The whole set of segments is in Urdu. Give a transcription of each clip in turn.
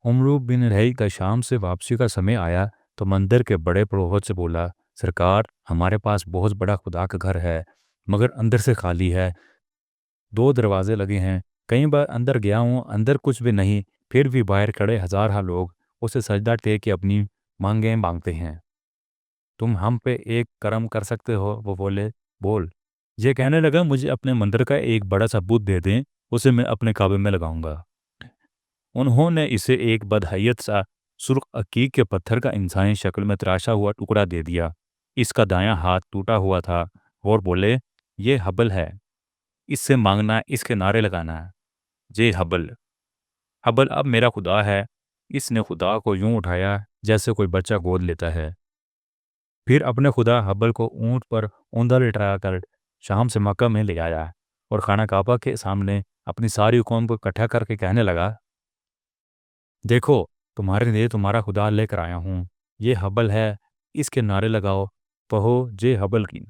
عمرو بن رہی کا شام سے واپسی کا سمے آیا تو مندر کے بڑے پروہت سے بولا، سرکار، ہمارے پاس بہت بڑا خدا کا گھر ہے مگر اندر سے خالی ہے، 2 دروازے لگے ہیں، کئی بار اندر گیا ہوں، اندر کچھ بھی نہیں، پھر بھی باہر کھڑے ہزارہ لوگ اسے سجدہ ٹیک کے اپنی مانگیں مانگتے ہیں۔ تم ہم پہ ایک کرم کر سکتے ہو؟ وہ بولے، بول۔ یہ کہنے لگا، مجھے اپنے مندر کا ایک بڑا سا بت دے دیں، اسے میں اپنے کعبے میں لگاؤں گا۔ انہوں نے اسے ایک بدحیت سا سرخ عقیق کے پتھر کا انسانی شکل میں تراشا ہوا ٹکڑا دے دیا۔ اس کا دایاں ہاتھ ٹوٹا ہوا تھا اور بولے، یہ حبل ہے، اس سے مانگنا، اس کے نعرے لگانا ہے۔ یہ حبل اب میرا خدا ہے۔ اس نے خدا کو یوں اٹھایا جیسے کوئی بچہ گود لیتا ہے، پھر اپنے خدا حبل کو اونٹ پر اوندا لٹا کر شام سے مکہ میں لے آیا اور خانہ کعبہ کے سامنے اپنی ساری قوم کو اکٹھا کر کے کہنے لگا، دیکھو، تمہارے لیے تمہارا خدا لے کر آیا ہوں، یہ حبل ہے، اس کے نعرے لگاؤ، کہو جے حبل کی۔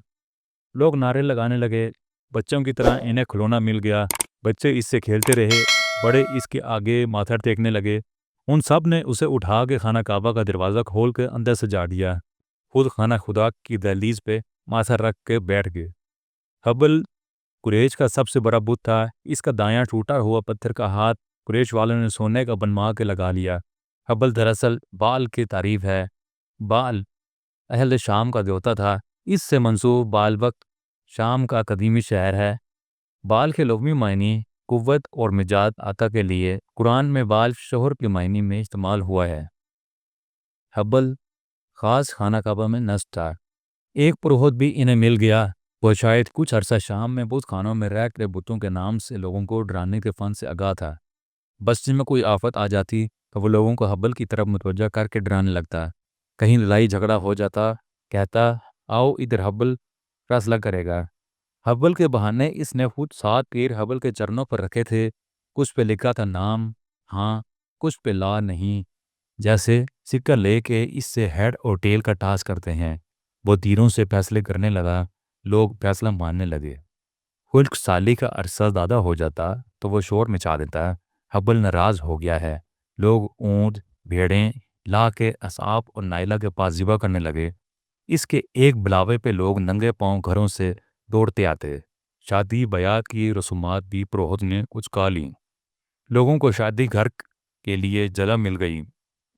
لوگ نعرے لگانے لگے، بچوں کی طرح انہیں کھلونا مل گیا، بچے اس سے کھیلتے رہے، بڑے اس کے آگے ماتھا ٹیکنے لگے۔ ان سب نے اسے اٹھا کے خانہ کعبہ کا دروازہ کھول کے اندر سے جا دیا، خود خانہ خدا کی دہلیز پہ ماتھا رکھ کے بیٹھ گئے۔ حبل قریش کا سب سے بڑا بت تھا، اس کا دایاں ٹوٹا ہوا پتھر کا ہاتھ قریش والوں نے سونے کا بنوا کے لگا لیا۔ حبل دراصل بال کی تعریف ہے، بال اہل شام کا دیوتا تھا، اس سے منسوب بال وقت شام کا قدیمی شہر ہے۔ بال کے لغوی معنی قوت اور مجاد عطا کے لیے قرآن میں بال شوہر کے معنی میں استعمال ہوا ہے۔ حبل خاص خانہ کعبہ میں نصب تھا۔ ایک پروہت بھی انہیں مل گیا، وہ شاید کچھ عرصہ شام میں بت خانوں میں رہ کر بتوں کے نام سے لوگوں کو ڈرانے کے فن سے آگاہ تھا۔ بستی میں کوئی آفت آ جاتی تو وہ لوگوں کو حبل کی طرف متوجہ کر کے ڈرانے لگتا، کہیں لڑائی جھگڑا ہو جاتا، کہتا، آؤ ادھر، حبل فیصلہ کرے گا۔ حبل کے بہانے اس نے خود 7 تیر حبل کے چرنوں پر رکھے تھے، کچھ پہ لکھا تھا نام ہاں، کچھ پہ لا نہیں، جیسے سکہ لے کے اس سے ہیڈ اور ٹیل کا ٹاس کرتے ہیں۔ وہ تیروں سے فیصلے کرنے لگا، لوگ فیصلہ ماننے لگے۔ خشک سالی کا عرصہ زیادہ ہو جاتا تو وہ شور مچا دیتا، حبل ناراض ہو گیا ہے۔ لوگ اونٹ بھیڑیں لا کے اصحاب اور نائلہ کے پاس ذبح کرنے لگے۔ اس کے ایک بلاوے پہ لوگ ننگے پاؤں گھروں سے دوڑتے آتے۔ شادی بیات کی رسومات بھی پروہت نے کچھ کا لیں۔ لوگوں کو شادی گھر کے لیے جگہ مل گئی۔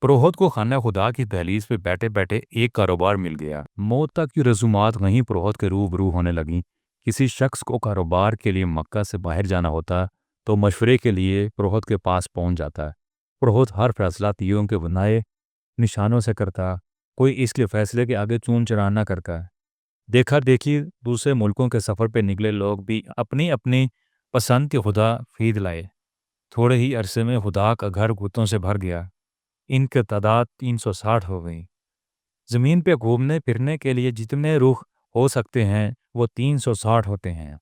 پروہت کو خانہ خدا کی دہلیز پہ بیٹھے بیٹھے ایک کاروبار مل گیا۔ موت تک کی رسومات وہیں پروہت کے روبرو ہونے لگیں۔ کسی شخص کو کاروبار کے لیے مکہ سے باہر جانا ہوتا تو مشورے کے لیے پروہت کے پاس پہنچ جاتا۔ پروہت ہر فیصلہ تیروں کے بنائے نشانوں سے کرتا، کوئی اس کے فیصلے کے آگے چون چرا نہ کرتا۔ دیکھا دیکھی دوسرے ملکوں کے سفر پہ نکلے لوگ بھی اپنی اپنی پسند کے خدا خرید لائے۔ تھوڑے ہی عرصے میں خدا کا گھر بتوں سے بھر گیا، ان کی تعداد 360 ہو گئی۔ زمین پہ گھومنے پھرنے کے لیے جتنے رخ ہو سکتے ہیں وہ 360 ہوتے ہیں۔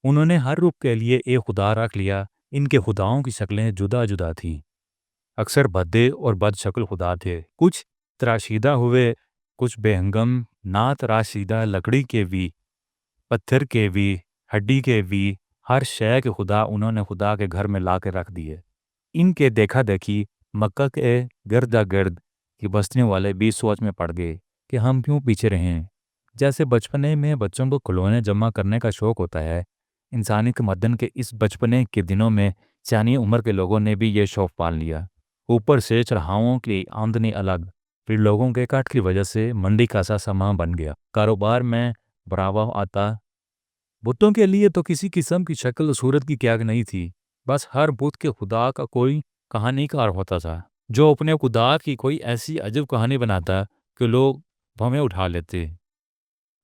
انہوں نے ہر رخ کے لیے ایک خدا رکھ لیا۔ ان کے خداؤں کی شکلیں جدا جدا تھیں، اکثر بھدے اور بد شکل خدا تھے، کچھ تراشیدہ ہوئے، کچھ بے ہنگم، نہ تراشیدہ، لکڑی کے بھی، پتھر کے بھی، ہڈی کے بھی، ہر شے کے خدا انہوں نے خدا کے گھر میں لا کے رکھ دیے۔ ان کے دیکھا دیکھی مکہ کے گردا گرد کی بستیوں والے بھی سوچ میں پڑ گئے کہ ہم کیوں پیچھے رہیں۔ جیسے بچپنے میں بچوں کو کھلونے جمع کرنے کا شوق ہوتا ہے، انسانی تمدن کے اس بچپنے کے دنوں میں سیانی عمر کے لوگوں نے بھی یہ شوق پال لیا۔ اوپر سے چڑھاؤں کی آمدنی الگ، پھر لوگوں کے کٹ کی وجہ سے منڈی کا سا سامان بن گیا، کاروبار میں بڑھاوا آتا۔ بتوں کے لیے تو کسی قسم کی شکل و صورت کی کیا نہیں تھی، بس ہر بت کے خدا کا کوئی کہانی کار ہوتا تھا جو اپنے خدا کی کوئی ایسی عجب کہانی بناتا کہ لوگ بھویں اٹھا لیتے،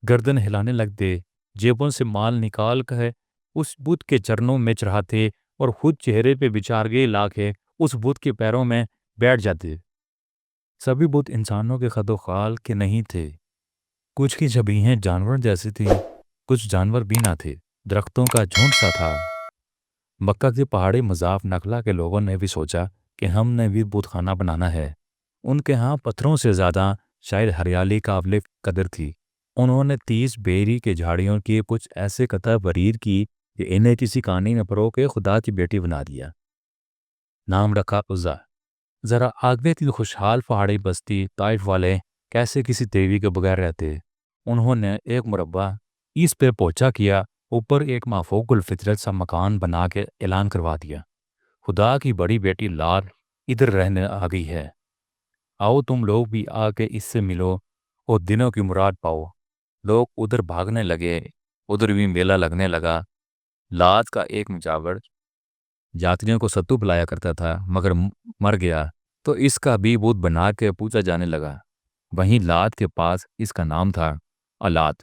گردن ہلانے لگتے، جیبوں سے مال نکال کر اس بت کے چرنوں میں چڑھاتے اور خود چہرے پہ بچارگے لا کے اس بت کے پیروں میں بیٹھ جاتے۔ سبھی بت انسانوں کے خد و خال کے نہیں تھے، کچھ کی شبیہیں جانور جیسی تھیں، کچھ جانور بھی نہ تھے، درختوں کا جھنڈ سا تھا۔ مکہ کے پہاڑی مضاف نخلا کے لوگوں نے بھی سوچا کہ ہم نے بھی بت خانہ بنانا ہے۔ ان کے ہاں پتھروں سے زیادہ شاید ہریالی قابل قدر تھی۔ انہوں نے 30 بیری کے جھاڑیوں کی کچھ ایسے قطع برید کی کہ انہیں کسی کہانی میں پرو کے خدا کی بیٹی بنا دیا۔ نام رکھا عزا۔ ذرا آگے تھی خوشحال پہاڑی بستی طائف والے کیسے کسی دیوی کے بغیر رہتے۔ انہوں نے ایک مربع اس پہ پہنچا کیا، اوپر ایک مافوق الفطرت سا مکان بنا کے اعلان کروا دیا، خدا کی بڑی بیٹی لات ادھر رہنے آ گئی ہے، آؤ تم لوگ بھی آ کے اس سے ملو اور دنوں کی مراد پاؤ۔ لوگ ادھر بھاگنے لگے، ادھر بھی میلہ لگنے لگا۔ لات کا ایک مجاور جاتریوں کو ستو پلایا کرتا تھا مگر مر گیا تو اس کا بھی بت بنا کے پوجا جانے لگا۔ وہیں لات کے پاس اس کا نام تھا الات۔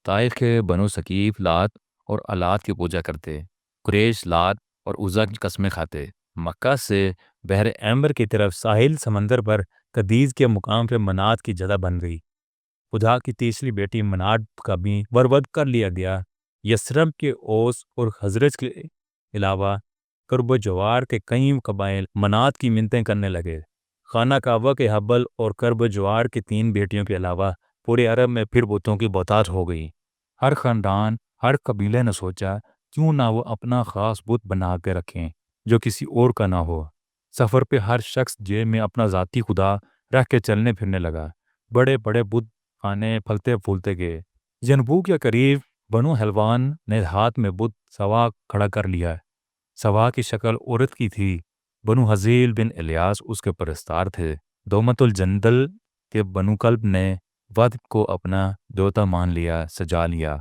طائف کے بنو ثقیف لات اور الات کی پوجا کرتے، قریش لات اور عزا کی قسمیں کھاتے۔ مکہ سے بحر احمر کی طرف ساحل سمندر پر قدیز کے مقام پہ منات کی جگہ بن گئی۔ خدا کی تیسری بیٹی منات کا بھی ورود کر لیا گیا۔ یثرب کے اوس اور خزرج کے علاوہ کرب و جوار کے کئی قبائل منات کی منتیں کرنے لگے۔ خانہ کعبہ کے حبل اور کرب و جوار کی 3 بیٹیوں کے علاوہ پورے عرب میں پھر بتوں کی بہتات ہو گئی۔ ہر خاندان، ہر قبیلے نے سوچا کیوں نہ وہ اپنا خاص بت بنا کے رکھیں جو کسی اور کا نہ ہو۔ سفر پہ ہر شخص جیب میں اپنا ذاتی خدا رکھ کے چلنے پھرنے لگا۔ بڑے بڑے بت خانے پھلتے پھولتے گئے۔ جنبوک کے قریب بنو حلوان نے ہاتھ میں بت سوا کھڑا کر لیا۔ سوا کی شکل عورت کی تھی۔ بنو حزیل بن الیاس اس کے پرستار تھے۔ دومت الجندل کے بنو کلب نے ود کو اپنا دیوتا مان لیا، سجا لیا۔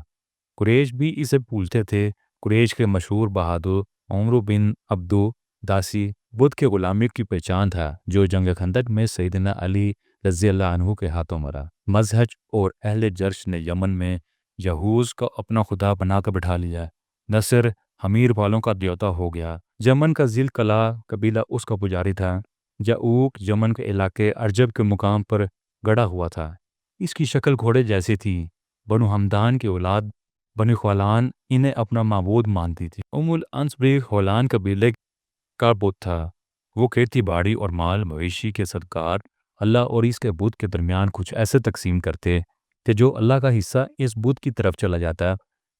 قریش بھی اسے پوجتے تھے۔ قریش کے مشہور بہادر عمرو بن عبدو داسی بدھ کے غلامی کی پہچان تھا، جو جنگ خندق میں سیدنا علی رضی اللہ عنہ کے ہاتھوں مرا۔ مزہج اور اہل جرش نے یمن میں یہوز کو اپنا خدا بنا کر بٹھا لیا۔ نصر حمیر والوں کا دیوتا ہو گیا۔ یمن کا ذی القلاع قبیلہ اس کا پجاری تھا۔ یعوق یمن کے علاقے ارجب کے مقام پر گڑا ہوا تھا۔ اس کی شکل گھوڑے جیسی تھی۔ بنو ہمدان کی اولاد بنو خولان انہیں اپنا معبود مانتی تھی۔ ام الانس بھی خولان قبیلے کا بت تھا۔ وہ کھیتی باڑی اور مال مویشی کے صدقات اللہ اور اس کے بت کے درمیان کچھ ایسے تقسیم کرتے کہ جو اللہ کا حصہ اس بت کی طرف چلا جاتا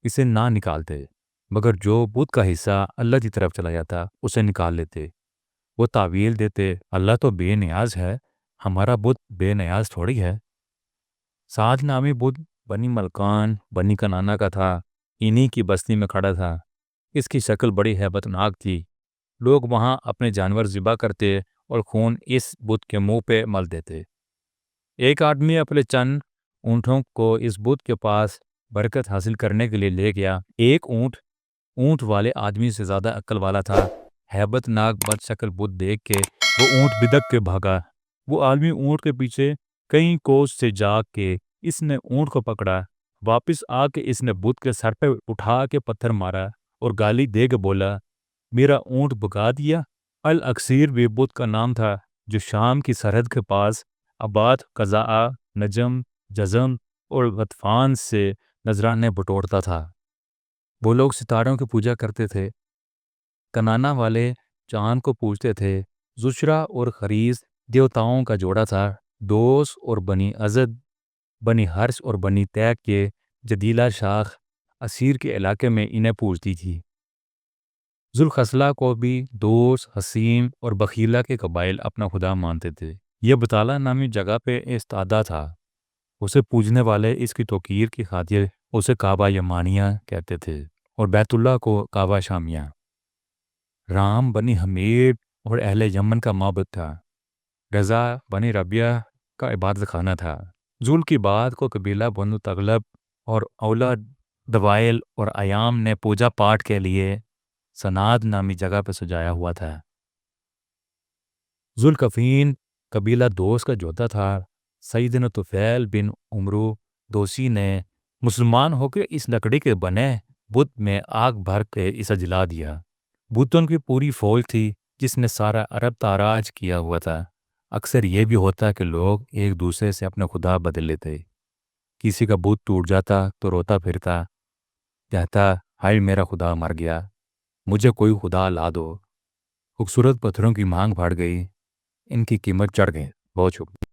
اسے نہ نکالتے، مگر جو بت کا حصہ اللہ کی طرف چلا جاتا اسے نکال لیتے۔ وہ تعویل دیتے، اللہ تو بے نیاز ہے، ہمارا بت بے نیاز تھوڑی ہے۔ سعد نامی بت بنی ملکان بنی کنانا کا تھا، انہی کی بستی میں کھڑا تھا۔ اس کی شکل بڑی ہیبت ناک تھی۔ لوگ وہاں اپنے جانور ذبح کرتے اور خون اس بت کے منہ پہ مل دیتے۔ ایک آدمی اپنے چند اونٹوں کو اس بت کے پاس برکت حاصل کرنے کے لیے لے گیا۔ ایک اونٹ والے آدمی سے زیادہ عقل والا تھا۔ ہیبت ناک بد شکل بت دیکھ کے وہ اونٹ بدک کے بھاگا۔ وہ آدمی اونٹ کے پیچھے کئی کوس سے جا کے اس نے اونٹ کو پکڑا۔ واپس آ کے اس نے بت کے سر پہ اٹھا کے پتھر مارا اور گالی دے کے بولا، میرا اونٹ بھگا دیا۔ الاکثیر بھی بت کا نام تھا، جو شام کی سرحد کے پاس آباد قضاء، نجم، جزم اور غطفان سے نذرانے بٹورتا تھا۔ وہ لوگ ستاروں کی پوجا کرتے تھے۔ کنانا والے چاند کو پوجتے تھے۔ زشرا اور خریز دیوتاؤں کا جوڑا تھا۔ دوس اور بنی ازد، بنی حرش اور بنی تیک کے جدیلہ شاخ اسیر کے علاقے میں انہیں پوجتی تھی۔ ذوالخصلہ کو بھی دوس، حسیم اور بخیلہ کے قبائل اپنا خدا مانتے تھے۔ یہ بطالہ نامی جگہ پہ استادہ تھا۔ اسے پوجنے والے اس کی توقیر کی خاطر اسے کعبہ یمانیہ کہتے تھے اور بیت اللہ کو کعبہ شامیہ۔ رام بنی حمیر اور اہل یمن کا معبد تھا۔ رضا بنی ربیہ کا عبادت خانہ تھا۔ ذول کی بات کو قبیلہ بنو تغلب اور اولا دوائل اور ایام نے پوجا پاٹ کے لیے سناد نامی جگہ پہ سجایا ہوا تھا۔ ذوالکفین قبیلہ دوس کا جوتا تھا۔ سیدنا طفیل بن عمرو دوسی نے مسلمان ہو کے اس لکڑی کے بنے بت میں آگ بھر کے اسے جلا دیا۔ بتوں کی پوری فوج تھی جس نے سارا عرب تاراج کیا ہوا تھا۔ اکثر یہ بھی ہوتا کہ لوگ ایک دوسرے سے اپنے خدا بدل لیتے۔ کسی کا بت ٹوٹ جاتا تو روتا پھرتا، کہتا ہائے میرا خدا مر گیا، مجھے کوئی خدا لا دو۔ خوبصورت پتھروں کی مانگ بڑھ گئی، ان کی قیمت چڑھ گئی۔ بہت شکریہ۔